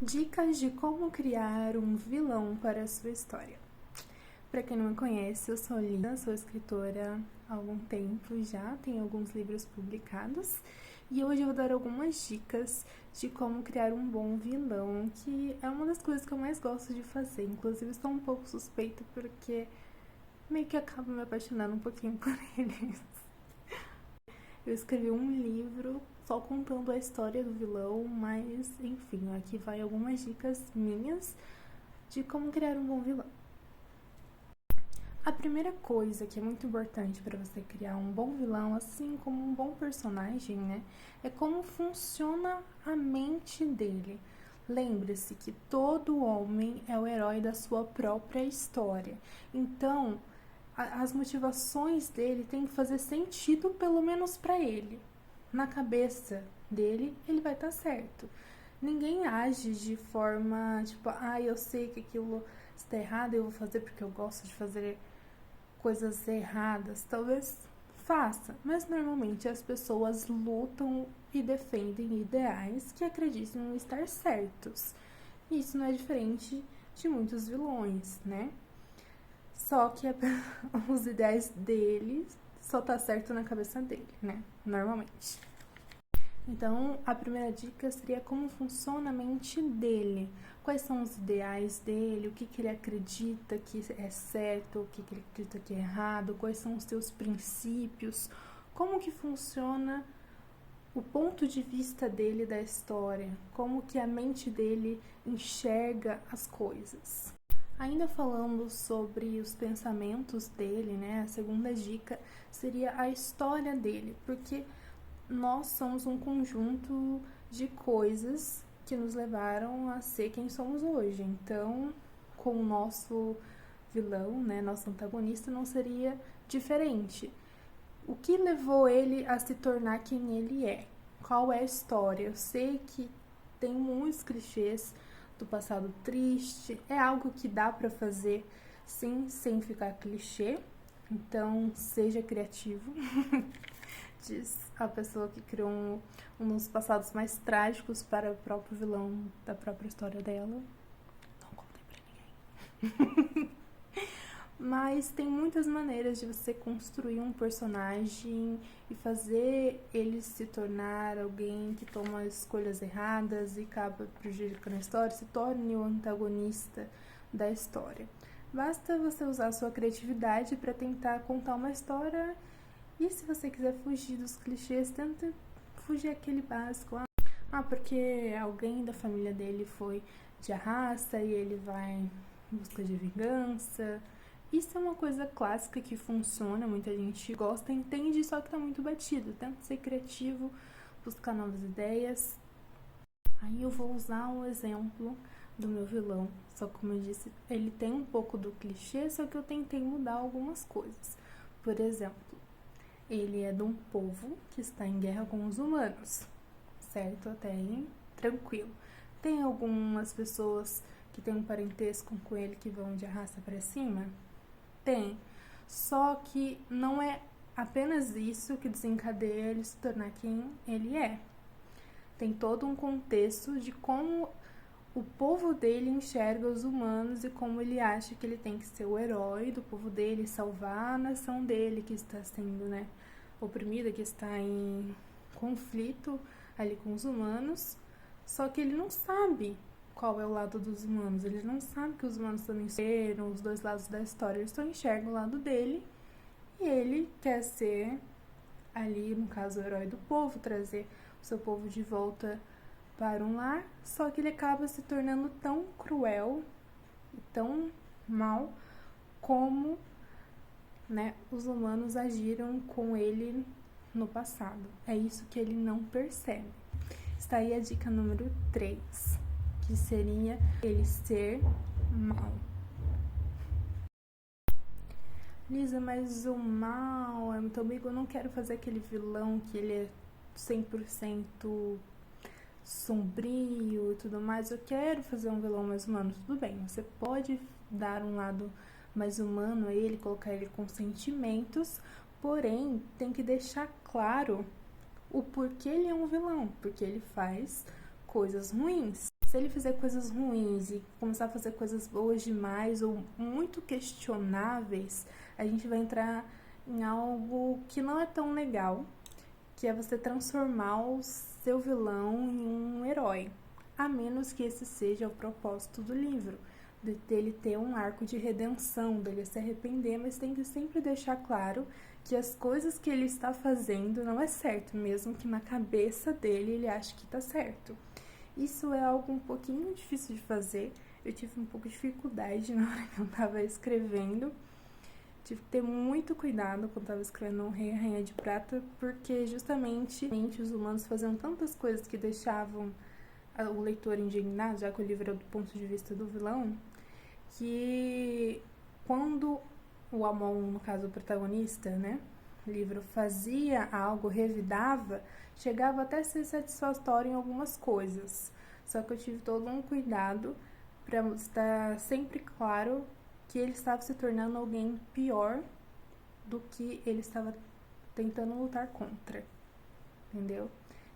Dicas de como criar um vilão para a sua história. Para quem não me conhece, eu sou Lina, sou escritora há algum tempo já, tenho alguns livros publicados e hoje eu vou dar algumas dicas de como criar um bom vilão, que é uma das coisas que eu mais gosto de fazer. Inclusive, estou um pouco suspeita porque meio que acabo me apaixonando um pouquinho por eles. Eu escrevi um livro só contando a história do vilão, mas enfim, aqui vai algumas dicas minhas de como criar um bom vilão. A primeira coisa que é muito importante para você criar um bom vilão, assim como um bom personagem, né, é como funciona a mente dele. Lembre-se que todo homem é o herói da sua própria história. Então, as motivações dele têm que fazer sentido, pelo menos para ele. Na cabeça dele, ele vai estar certo. Ninguém age de forma tipo, eu sei que aquilo está errado, eu vou fazer porque eu gosto de fazer coisas erradas. Talvez faça, mas normalmente as pessoas lutam e defendem ideais que acreditam estar certos. E isso não é diferente de muitos vilões, né? Só que os ideais dele só tá certo na cabeça dele, né? Normalmente. Então, a primeira dica seria como funciona a mente dele. Quais são os ideais dele, o que ele acredita que é certo, o que ele acredita que é errado, quais são os seus princípios, como que funciona o ponto de vista dele da história, como que a mente dele enxerga as coisas. Ainda falando sobre os pensamentos dele, né? A segunda dica seria a história dele, porque nós somos um conjunto de coisas que nos levaram a ser quem somos hoje. Então, com o nosso vilão, né, nosso antagonista, não seria diferente. O que levou ele a se tornar quem ele é? Qual é a história? Eu sei que tem muitos clichês do passado triste, é algo que dá pra fazer sim, sem ficar clichê, então seja criativo. Diz a pessoa que criou um dos passados mais trágicos para o próprio vilão da própria história dela. Não contei pra ninguém. Mas tem muitas maneiras de você construir um personagem e fazer ele se tornar alguém que toma escolhas erradas e acaba prejudicando a história, se torne o antagonista da história. Basta você usar a sua criatividade para tentar contar uma história. E se você quiser fugir dos clichês, tenta fugir aquele básico. Porque alguém da família dele foi de arrasta e ele vai em busca de vingança. Isso é uma coisa clássica que funciona, muita gente gosta, entende, só que tá muito batido. Tenta ser criativo, buscar novas ideias. Aí eu vou usar um exemplo do meu vilão. Só que, como eu disse, ele tem um pouco do clichê, só que eu tentei mudar algumas coisas. Por exemplo, ele é de um povo que está em guerra com os humanos, certo? Até aí, tranquilo. Tem algumas pessoas que têm um parentesco com ele que vão de arrasta para cima? Tem. Só que não é apenas isso que desencadeia ele se tornar quem ele é. Tem todo um contexto de como o povo dele enxerga os humanos e como ele acha que ele tem que ser o herói do povo dele, salvar a nação dele que está sendo, né, oprimida, que está em conflito ali com os humanos. Só que ele não sabe qual é o lado dos humanos, ele não sabe que os humanos também são os dois lados da história, ele só enxerga o lado dele e ele quer ser ali, no caso, o herói do povo, trazer o seu povo de volta para um lar, só que ele acaba se tornando tão cruel e tão mal como, né, os humanos agiram com ele no passado. É isso que ele não percebe. Está aí a dica número 3, que seria ele ser mal. Lisa, mas o mal é muito amigo, eu não quero fazer aquele vilão que ele é 100% sombrio e tudo mais, eu quero fazer um vilão mais humano. Tudo bem, você pode dar um lado mais humano a ele, colocar ele com sentimentos, porém tem que deixar claro o porquê ele é um vilão, porque ele faz coisas ruins. Se ele fizer coisas ruins e começar a fazer coisas boas demais ou muito questionáveis, a gente vai entrar em algo que não é tão legal, que é você transformar o seu vilão em um herói, a menos que esse seja o propósito do livro, dele ter um arco de redenção, dele se arrepender, mas tem que sempre deixar claro que as coisas que ele está fazendo não é certo, mesmo que na cabeça dele ele ache que está certo. Isso é algo um pouquinho difícil de fazer, eu tive um pouco de dificuldade na hora que eu estava escrevendo. Tive que ter muito cuidado quando estava escrevendo O Rei e a Rainha de Prata, porque justamente os humanos faziam tantas coisas que deixavam o leitor indignado, já que o livro é do ponto de vista do vilão, que quando o Amon, no caso o protagonista, né, o livro fazia algo, revidava, chegava até a ser satisfatório em algumas coisas. Só que eu tive todo um cuidado para estar sempre claro que ele estava se tornando alguém pior do que ele estava tentando lutar contra, entendeu?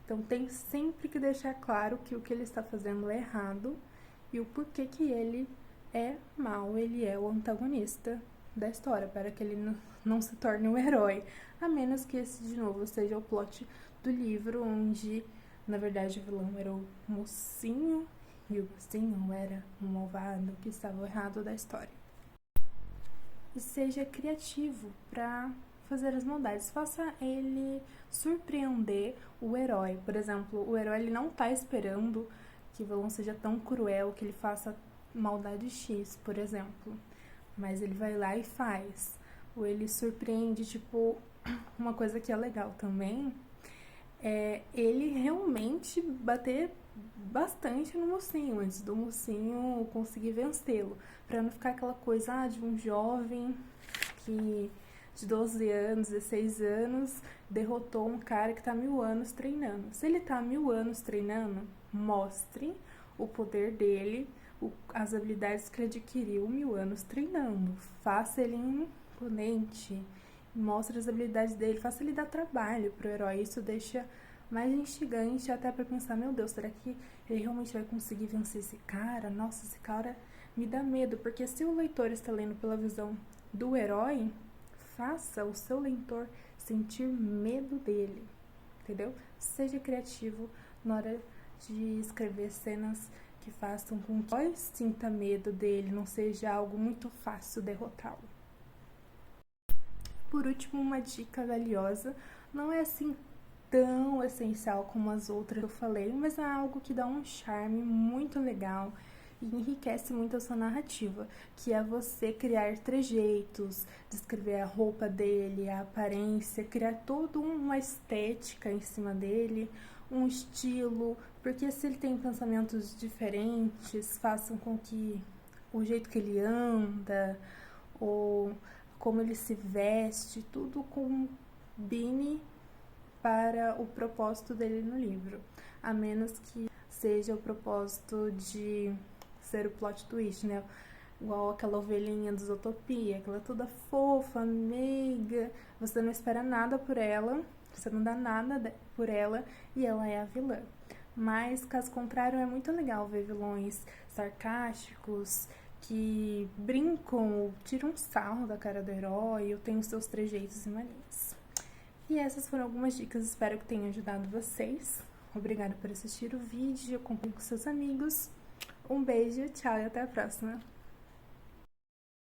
Então tem sempre que deixar claro que o que ele está fazendo é errado e o porquê que ele é mau, ele é o antagonista da história, para que ele não se torne um herói, a menos que esse, de novo, seja o plot do livro, onde, na verdade, o vilão era o mocinho e o mocinho era um malvado que estava errado da história. E seja criativo para fazer as maldades. Faça ele surpreender o herói. Por exemplo, o herói ele não tá esperando que o vilão seja tão cruel que ele faça maldade X, por exemplo. Mas ele vai lá e faz. Ou ele surpreende, tipo, uma coisa que é legal também é ele realmente bater bastante no mocinho, antes do mocinho conseguir vencê-lo, para não ficar aquela coisa de um jovem que de 12 anos, 16 anos, derrotou um cara que tá 1000 anos treinando. Se ele tá 1000 anos treinando, mostre o poder dele, as habilidades que ele adquiriu 1000 anos treinando. Faça ele imponente, mostre as habilidades dele, faça ele dar trabalho pro herói. Isso deixa mais instigante até pra pensar, meu Deus, será que ele realmente vai conseguir vencer esse cara? Nossa, esse cara me dá medo, porque se o leitor está lendo pela visão do herói, faça o seu leitor sentir medo dele, entendeu? Seja criativo na hora de escrever cenas que façam com que o herói sinta medo dele, não seja algo muito fácil derrotá-lo. Por último, uma dica valiosa, não é assim tão essencial como as outras que eu falei, mas é algo que dá um charme muito legal e enriquece muito a sua narrativa, que é você criar trejeitos, descrever a roupa dele, a aparência, criar toda uma estética em cima dele, um estilo, porque se ele tem pensamentos diferentes, façam com que o jeito que ele anda, ou como ele se veste, tudo combine para o propósito dele no livro, a menos que seja o propósito de ser o plot twist, né? Igual aquela ovelhinha do Zootopia, que ela é toda fofa, meiga, você não espera nada por ela, você não dá nada por ela e ela é a vilã. Mas, caso contrário, é muito legal ver vilões sarcásticos, que brincam, tiram um sarro da cara do herói, ou tem os seus trejeitos e manias. E essas foram algumas dicas, espero que tenham ajudado vocês. Obrigada por assistir o vídeo, compartilhe com seus amigos. Um beijo, tchau e até a próxima!